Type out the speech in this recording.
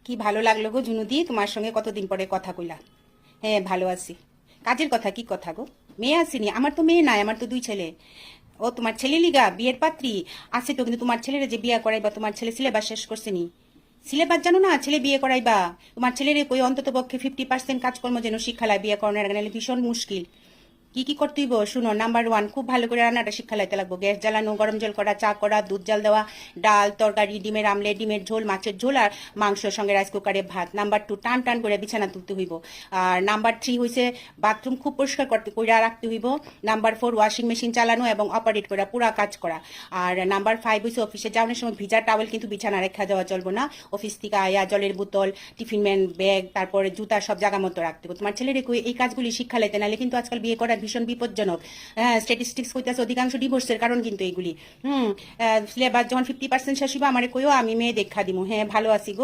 কি ভালো লাগলো গো জুনুদি, তোমার সঙ্গে কতদিন পরে কথা কইলা। হ্যাঁ ভালো আছি। কাজের কথা, কি কথা গো? মেয়ে আসেনি? আমার তো মেয়ে নাই, আমার তো দুই ছেলে। ও তোমার ছেলে লিগা বিয়ের পাত্রী আছে তো, কিন্তু তোমার ছেলেরে যে বিয়ে করাইবা, তোমার ছেলে সিলেবাস শেষ করছে নি? সিলেবাস জানো না? ছেলে বিয়ে করাইবা, তোমার ছেলের কই অন্তত পক্ষে 50% কাজকর্ম যেন শিক্ষালয়, বিয়ে করানোর গেলে ভীষণ মুশকিল। কি কি করতে হইব শুনো। নাম্বার ওয়ান, খুব ভালো করে রান্নাটা শিক্ষা লাইতে লাগবো। গ্যাস জ্বালানো, গরম জল করা, চা করা, দুধ জাল দেওয়া, ডাল তরকারি, ডিমের আমলেট, ডিমের ঝোল, মাছের ঝোল আর মাংসের সঙ্গে রাইস কুকারে ভাত। নাম্বার টু, টান টান করে বিছানা তুলতে হইব। আর নাম্বার থ্রি হইছে বাথরুম খুব পরিষ্কার করতে কইরা রাখতে হইব। নাম্বার ফোর, ওয়াশিং মেশিন চালানো এবং অপারেট করা, পুরা কাজ করা। আর নাম্বার ফাইভ হইছে অফিসে যাওয়ার সময় ভিজা টাওয়েল কিন্তু বিছানা রেখা যাওয়া চলবো না। অফিস থেকে আয়া জলের বোতল, টিফিন ম্যান ব্যাগ, তারপরে জুতা সব জায়গা মতো রাখতে হবে। তোমার ছেলের এই কাজগুলি শিক্ষা লাইতে, নাহলে কিন্তু আজকাল বিয়ে করা ভীষণ বিপজ্জনক। হ্যাঁ, স্ট্যাটিস্টিক্স কইতাছে অধিকাংশ ডিভোর্সের কারণ কিন্তু এইগুলি। সিলেবাস যখন 50% শেষ হইবা আমারে কইও, আমি মেয়ে দেখা দিমু। হ্যাঁ ভালো আছি গো।